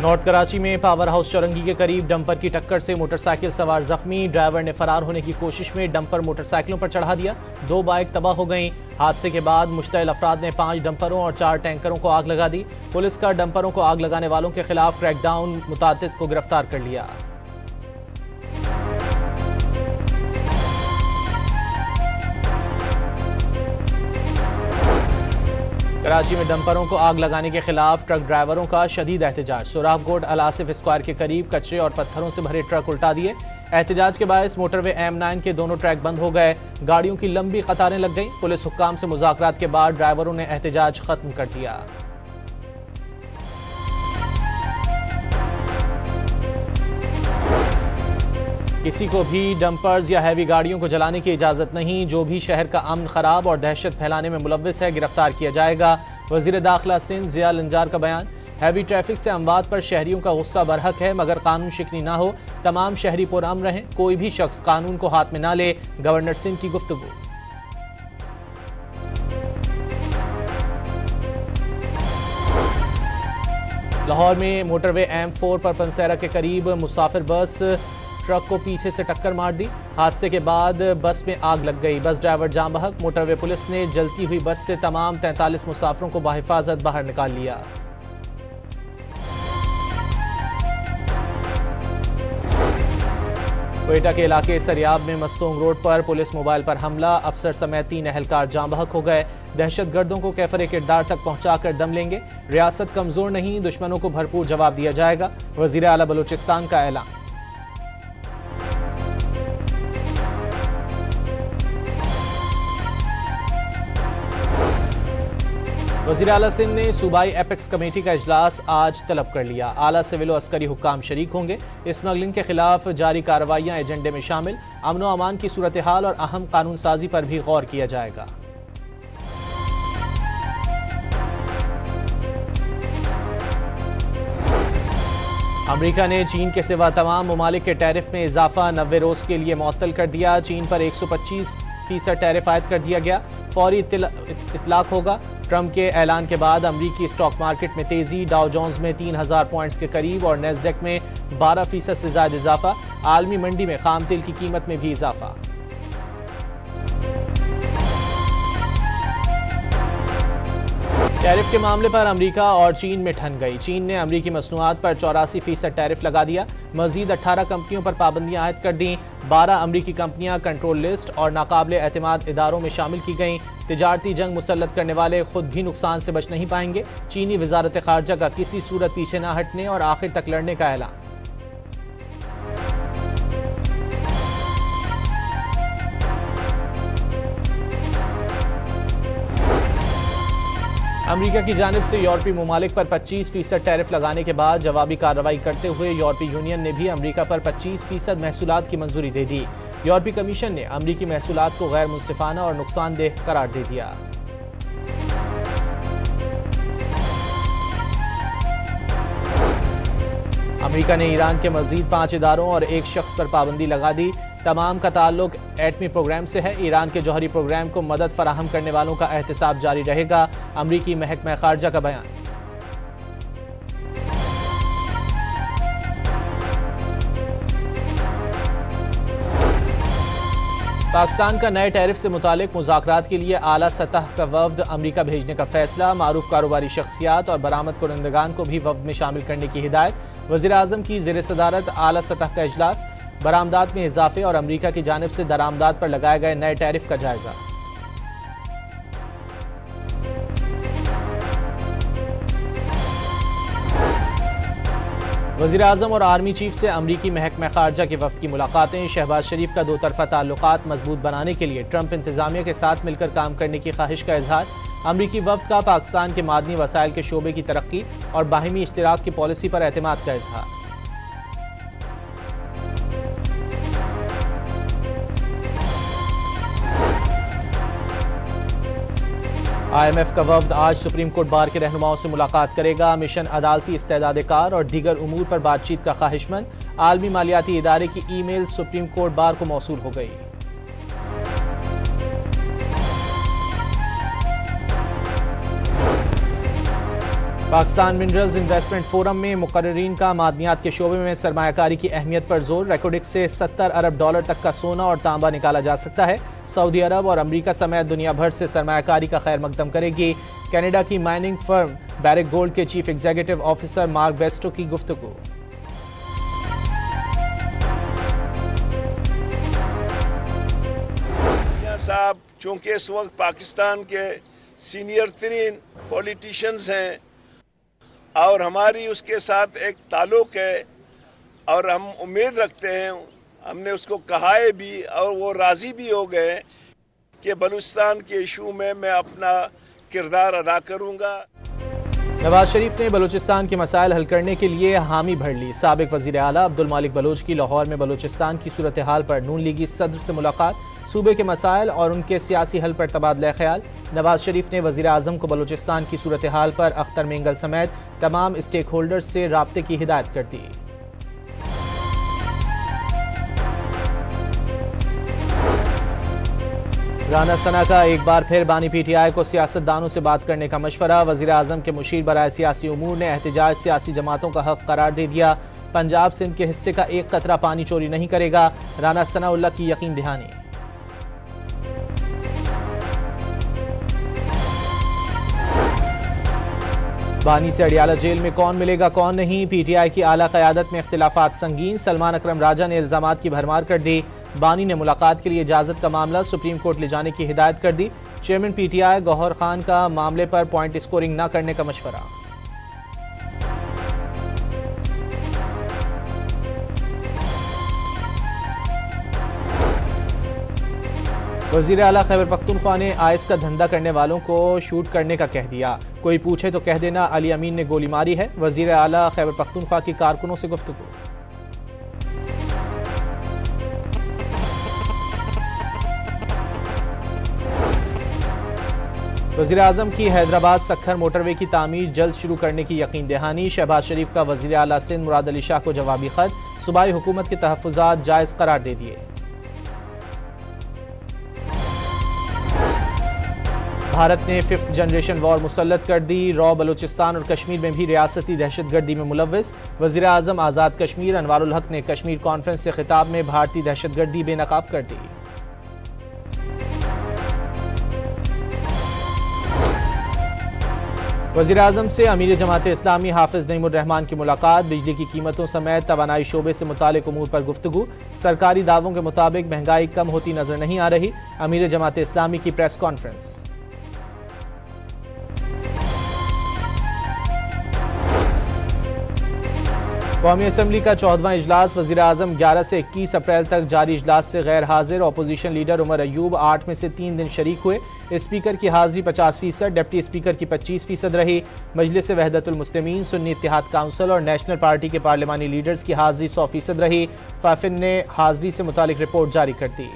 North Karachi में power house चौरंगी के करीब डंपर की टक्कर से मोटरसाइकिल सवार जख्मी। ड्राइवर ने फरार होने की कोशिश में डंपर मोटरसाइकिलों पर चढ़ा दिया। 2 बाइक तबाह हो गईं। हादसे के बाद मुश्तइल अफराद ने 5 डंपरों और 4 टैंकरों को आग लगा दी। पुलिस का डंपरों को आग लगाने वालों के खिलाफ क्रैकडाउन, मुतादिद को गिरफ्तार कर लिया। कराची में डंपरों को आग लगाने के खिलाफ ट्रक ड्राइवरों का शदीद एहतजाज। सोराबकोट अल आसिफ स्क्वायर के करीब कचरे और पत्थरों से भरे ट्रक उल्टा दिए। एहतजाज के बायस मोटरवे M9 के दोनों ट्रैक बंद हो गए। गाड़ियों की लंबी कतारें लग गईं। पुलिस हुक्काम से मुज़ाकरात के बाद ड्राइवरों ने एहतजाज खत्म कर दिया। किसी को भी डंपर्स या हैवी गाड़ियों को जलाने की इजाज़त नहीं। जो भी शहर का अमन खराब और दहशत फैलाने में मुलव्विस है गिरफ्तार किया जाएगा। वज़ीर दाखिला सिंध ज़िया लंजार का बयान। हैवी ट्रैफिक से अमवात पर शहरियों का गुस्सा बरहक है, मगर कानून शिकनी ना हो। तमाम शहरी पुरअमन रहें, कोई भी शख्स कानून को हाथ में ना ले। गवर्नर सिंध की गुफ्तगू। लाहौर में मोटरवे M4 पर पंसेरा के करीब मुसाफिर बस ट्रक को पीछे से टक्कर मार दी। हादसे के बाद बस में आग लग गई। बस ड्राइवर जाम बहक। मोटरवे पुलिस ने जलती हुई बस से तमाम 43 मुसाफिरों को बाहिफाजत बाहर निकाल लिया। क्वेटा के इलाके सरियाब में मस्तोंग रोड पर पुलिस मोबाइल पर हमला। अफसर समेत 3 अहलकार जाम बहक हो गए। दहशतगर्दों को कैफर किरदार तक पहुंचाकर दम लेंगे। रियासत कमजोर नहीं, दुश्मनों को भरपूर जवाब दिया जाएगा। वजीर आला बलूचिस्तान का ऐलान। वज़ीर आला सिंध ने सूबाई एपेक्स कमेटी का इजलास आज तलब कर लिया। आला सिविल व अस्करी हुक्काम शरीक होंगे। स्मगलिंग के खिलाफ जारी कार्रवाइयाँ एजेंडे में शामिल। अमन व अमान की सूरत हाल और अहम कानून साजी पर भी गौर किया जाएगा। अमरीका ने चीन के सिवा तमाम ममालिक के टैरिफ में इजाफा 90 रोज के लिए मुअत्तल कर दिया। चीन पर 125% टैरिफ आयद कर दिया गया। फौरी इतलाक होगा। ट्रंप के ऐलान के बाद अमरीकी स्टॉक मार्केट में तेजी। डाउ जोन्स में 3000 पॉइंट्स के करीब और नेस्डेक में 12% से ज्यादा इजाफा। आलमी मंडी में खाम तेल की कीमत में भी इजाफा। टैरिफ के मामले पर अमरीका और चीन में ठन गई। चीन ने अमरीकी मसनूआत पर 84% टैरिफ लगा दिया। मजीद 18 कंपनियों पर पाबंदियां आयद कर दी। 12 अमरीकी कंपनियां कंट्रोल लिस्ट और नाकाबिले एतमाद इदारों में शामिल की गईं। तिजारती जंग मुसल्लत करने वाले खुद भी नुकसान से बच नहीं पाएंगे। चीनी वजारत खारजा का किसी सूरत पीछे न हटने और आखिर तक लड़ने का ऐलान। अमरीका की जानिब से यूरोपीय ममालिक पर 25% टैरिफ लगाने के बाद जवाबी कार्रवाई करते हुए यूरोपीय यूनियन ने भी अमरीका पर 25% महसूलात की मंजूरी दे दी। यूरोपीय कमीशन ने अमरीकी महसूलात को गैर मुनसिफाना और नुकसानदेह करार दे दिया। अमरीका ने ईरान के मजीद 5 इदारों और 1 शख्स पर पाबंदी लगा दी। तमाम का ताल्लुक एटमी प्रोग्राम से है। ईरान के जौहरी प्रोग्राम को मदद फराहम करने वालों का एहतसाब जारी रहेगा। अमरीकी महकमा खारजा का बयान। पाकिस्तान का नए टैरिफ से मुतालिक मुज़ाकरात के लिए आला सतह का वफ्द अमरीका भेजने का फैसला। मारूफ कारोबारी शख्सियात और बरामद कुनंदगान को भी वफ्द में शामिल करने की हिदायत। वज़ीर आज़म की ज़ेर सदारत आला सतह का इजलास। बरामदात में इजाफे और अमरीका की जानिब से दरामदात पर लगाए गए नए टैरिफ का जायजा। वज़ीर आज़म और आर्मी चीफ से अमरीकी महकमा खारजा के वफ़द की मुलाकातें। शहबाज शरीफ का 2 तरफ़ा ताल्लुकात मजबूत बनाने के लिए ट्रंप इंतजामिया के साथ मिलकर काम करने की ख्वाहिश का इजहार। अमरीकी वफ़द का पाकिस्तान के मादनी वसाइल के शोबे की तरक्की और बाहिमी इश्तिराक की पॉलिसी पर एतमाद का इजहार। IMF का वफ़द आज सुप्रीम कोर्ट बार के रहनुमाओं से मुलाकात करेगा। मिशन अदालती इस्तेदाद कार और दीगर उमूर पर बातचीत का ख्वाहिशमंद। आलमी मालियाती इदारे की ईमेल सुप्रीम कोर्ट बार को मौसूल हो गई। पाकिस्तान मिनरल्स इन्वेस्टमेंट फोरम में मुकर्रीन का मादनियात के शोबे में सरमायाकारी की अहमियत पर जोर। रेकोडिक्स से 70 अरब डॉलर तक का सोना और तांबा निकाला जा सकता है। सऊदी अरब और अमरीका समेत दुनिया भर से सरमायाकारी का खैर मकदम करेगी। कनाडा की माइनिंग फर्म बैरिक गोल्ड के chief executive officer mark Bairstow की गुफ्तगू। साहब चूंकि इस वक्त पाकिस्तान के सीनियर तरीन पॉलिटिशियंस हैं और हमारी उसके साथ एक ताल्लुक है और हम उम्मीद रखते हैं, हमने उसको कहा है भी और वो राज़ी भी हो गए कि बलूचिस्तान के इशू में मैं अपना किरदार अदा करूँगा। नवाज शरीफ ने बलूचिस्तान के मसाइल हल करने के लिए हामी भर ली। साबिक वज़ीर आला अब्दुल मालिक बलोच की लाहौर में बलूचिस्तान की सूरत हाल पर नून लीगी सदर से मुलाकात। सूबे के मसाइल और उनके सियासी हल पर तबादला ख्याल। नवाज शरीफ ने वज़ीर आज़म को बलूचिस्तान की सूरत हाल पर अख्तर मेंगल समेत तमाम स्टेक होल्डर्स से राब्ते की हिदायत कर दी। राना सना का एक बार फिर बानी PTI को सियासतदानों से बात करने का मशवरा। वज़ीर आज़म के मुशीर बराए सियासी उमूर ने एहतजाज सियासी जमातों का हक करार दे दिया। पंजाब सिंध के हिस्से का एक कतरा पानी चोरी नहीं करेगा, राना सनाउल्लाह की यकीन दहानी। बानी से अडियाला जेल में कौन मिलेगा कौन नहीं, PTI की आला क़यादत में इख्तिलाफात संगीन। सलमान अकरम राजा ने इल्जामात की भरमार कर दी। बानी ने मुलाकात के लिए इजाजत का मामला सुप्रीम कोर्ट ले जाने की हिदायत कर दी। चेयरमैन PTI गौहर खान का मामले पर पॉइंट स्कोरिंग न करने का मशवरा। वज़ीर आला खैबर पख्तूनख्वा ने आइस का धंधा करने वालों को शूट करने का कह दिया। कोई पूछे तो कह देना अली अमीन ने गोली मारी है। वज़ीर आला खैबर पख्तूनख्वा की कारकुनों से गुफ्तगू। वज़ीर आज़म की हैदराबाद सखर मोटरवे की तामीर जल्द शुरू करने की यकीन दहानी। शहबाज शरीफ का वज़ीर आला सिंध मुराद अली शाह को जवाबी खत। सूबाई हुकूमत के तहफ़्फ़ुज़ात जायज़ करार दे दिए। भारत ने 5th जनरेशन वॉर मुसल्लत कर दी। रॉ बलूचिस्तान और कश्मीर में भी रियासती दहशतगर्दी में मुलव्वस। वज़ीर आज़म आज़ाद कश्मीर अनवारुल हक ने कश्मीर कॉन्फ्रेंस से खिताब में भारतीय दहशतगर्दी बेनकाब कर दी। वज़ीर आज़म से अमीर जमात इस्लामी हाफिज़ नईमुर रहमान की मुलाकात। बिजली की कीमतों समेत तवानाई शोबे से मुतालिक उमूर पर गुफ्तगू। सरकारी दावों के मुताबिक महंगाई कम होती नजर नहीं आ रही। अमीर जमात इस्लामी की प्रेस कॉन्फ्रेंस। कौमी असम्बली का 14वां इजलास। वज़ीर आज़म 11 से 21 अप्रैल तक जारी इजलास से गैर हाजिर। अपोजिशन लीडर उमर अयूब 8 में से 3 दिन शरीक हुए। स्पीकर की हाजिरी 50%, डिप्टी स्पीकर की 25% रही। मजलिस वहदतुल मुस्लिमीन, सुन्नी इत्तेहाद काउंसिल और नेशनल पार्टी के पार्लिमानी लीडर्स की हाजिरी 100% रही। फाफिन ने हाजिरी से मुतालिक रिपोर्ट जारी कर दी।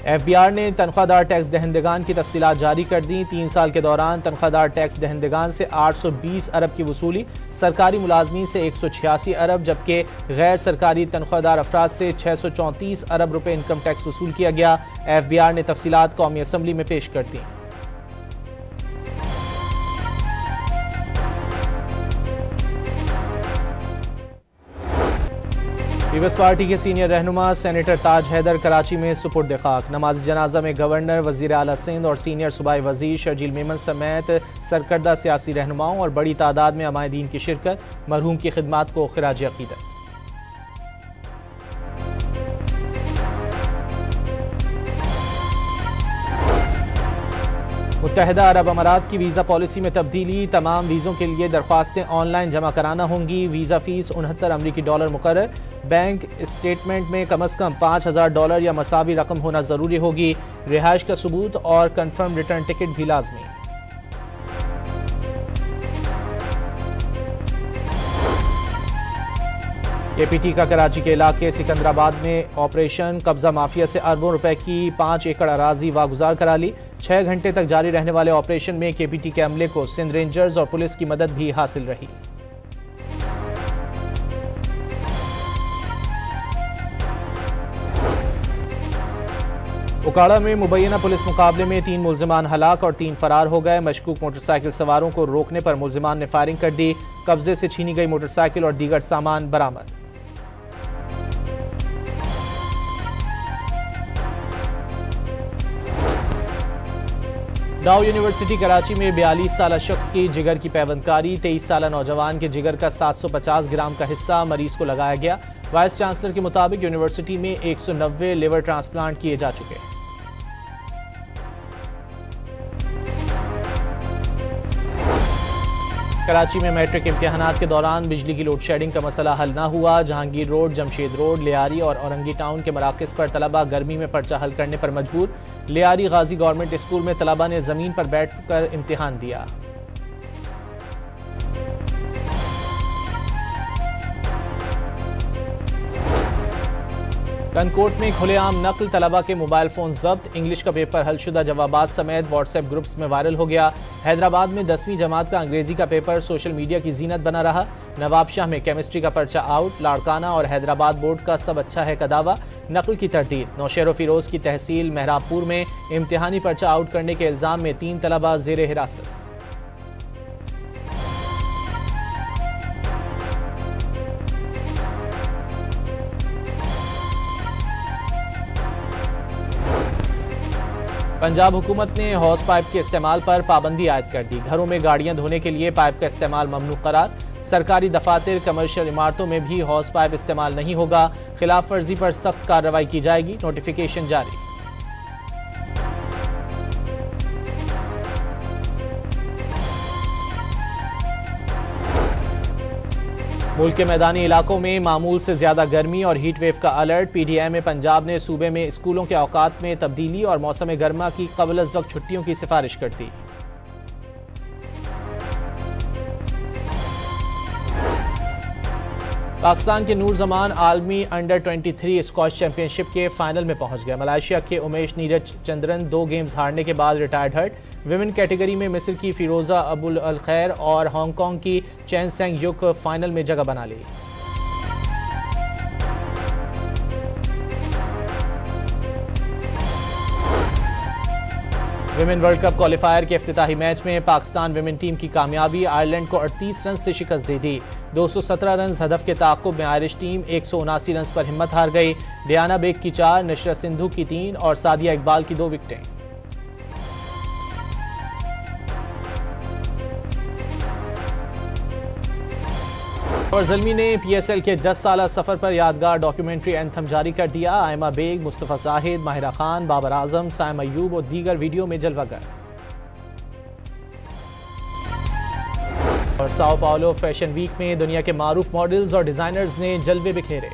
FBI ने तनख्वाहदार टैक्स दहंदगान की तफसीलात जारी कर दी। 3 साल के दौरान तनख्वाहदार टैक्स दहंदगान से 820 अरब की वसूली। सरकारी मुलाजमीन से 186 अरब जबकि गैर सरकारी तनख्वाहदार अफराद से 634 अरब रुपए इनकम टैक्स वसूल किया गया। FBI ने तफसीलात कौमी असम्बली में पेश कर दी। पीपल्स पार्टी के सीनियर रहनुमा सेनेटर ताज हैदर कराची में सुपुर्द खाक। नमाज जनाजा में गवर्नर, वज़ीर आला सिंध और सीनियर सूबाई वज़ीर शर्जील मेमन समेत सरकर्दा सियासी रहनुमाओं और बड़ी तादाद में अमायदीन की शिरकत। मरहूम की खिदमात को खिराज अक़ीदत। मुत्तहिदा अरब अमारात की वीज़ा पॉलिसी में तब्दीली। तमाम वीज़ों के लिए दरख्वास्तें ऑनलाइन जमा कराना होंगी। वीज़ा फ़ीस $69 अमरीकी मुकर्रर। बैंक स्टेटमेंट में कम अज़ कम $5000 या मसावी रकम होना ज़रूरी होगी। रिहाइश का सबूत और कन्फर्म रिटर्न टिकट भी लाजमी। KPT का कराची के इलाके सिकंदराबाद में ऑपरेशन। कब्जा माफिया से अरबों रुपए की 5 एकड़ अराजी वागुजार करा ली। 6 घंटे तक जारी रहने वाले ऑपरेशन में KPT के अमले को सिंध रेंजर्स और पुलिस की मदद भी हासिल रही। उकाड़ा में मुबैना पुलिस मुकाबले में 3 मुल्जिमान हलाक और 3 फरार हो गए। मशकूक मोटरसाइकिल सवारों को रोकने पर मुल्जिमान ने फायरिंग कर दी। कब्जे से छीनी गई मोटरसाइकिल और दीगर सामान बरामद। डाउ यूनिवर्सिटी कराची में 42 साल शख्स की जिगर की पैवंदकारी। 23 साल नौजवान के जिगर का 750 ग्राम का हिस्सा मरीज को लगाया गया। वाइस चांसलर के मुताबिक यूनिवर्सिटी में 190 लिवर ट्रांसप्लांट किए जा चुके हैं। कराची में मैट्रिक इम्तिहानात के दौरान बिजली की लोड शेडिंग का मसला हल न हुआ। जहांगीर रोड, जमशेद रोड, लियारी और औरंगी टाउन के मराकज़ पर तलबा गर्मी में पर्चा हल करने पर मजबूर। लियारी गाजी गवर्नमेंट स्कूल में तलबा ने जमीन पर बैठकर इम्तिहान दिया। कनकोट में खुलेआम नकल, तलबा के मोबाइल फोन जब्त। इंग्लिश का पेपर हलशुदा जवाबात समेत व्हाट्सएप ग्रुप्स में वायरल हो गया। हैदराबाद में 10वीं जमात का अंग्रेजी का पेपर सोशल मीडिया की जीनत बना रहा। नवाबशाह में केमिस्ट्री का पर्चा आउट। लाड़काना और हैदराबाद बोर्ड का सब अच्छा है का दावा। नकल की तरदीद। नौशेर फिरोज की तहसील मेहराबपुर में इम्तिहानी पर्चा आउट करने के इल्जाम में 3 तलबा जेर हिरासत। पंजाब हुकूमत ने हौस पाइप के इस्तेमाल पर पाबंदी आयद कर दी। घरों में गाड़ियां धोने के लिए पाइप का इस्तेमाल ममनू करार। सरकारी दफातर, कमर्शियल इमारतों में भी हौस पाइप इस्तेमाल नहीं होगा। खिलाफ वर्जी पर सख्त कार्रवाई की जाएगी। नोटिफिकेशन जारी। मुल्क के मैदानी इलाकों में मामूल से ज्यादा गर्मी और हीट वेव का अलर्ट। पीडीआई में पंजाब ने सूबे में स्कूलों के औकात में तब्दीली और मौसम गर्मा की क़ब्ल अज़ वक्त छुट्टियों की सिफारिश कर दी। पाकिस्तान के नूर जमान आलमी अंडर 23 स्क्वॉश चैंपियनशिप के फाइनल में पहुंच गए। मलेशिया के उमेश नीरज चंद्रन 2 गेम्स हारने के बाद रिटायर्ड हर्ट। विमेन कैटेगरी में मिस्र की फिरोजा अबुल अल खैर और हांगकांग की चेन सेंग युक फाइनल में जगह बना ली। विमेन वर्ल्ड कप क्वालिफायर के इफ्तिताही मैच में पाकिस्तान विमेन टीम की कामयाबी। आयरलैंड को 38 रन से शिकस्त दे दी। 217 रन हदफ के ताक़ुब में आयरिश टीम 179 रन पर हिम्मत हार गई। डियाना बेग की 4, नशरा सिंधु की 3 और सादिया इकबाल की 2 विकेटें। और ज़ल्मी ने PSL के 10 साला सफर पर यादगार डॉक्यूमेंट्री एंथम जारी कर दिया। आयमा बेग, मुस्तफ़ा जाहिद, माहिरा खान, बाबर आजम, साइम अयूब और दीगर वीडियो में जलवागर। और साओ पाउलो फैशन वीक में दुनिया के मारूफ मॉडल्स और डिजाइनर्स ने जलवे बिखेरे।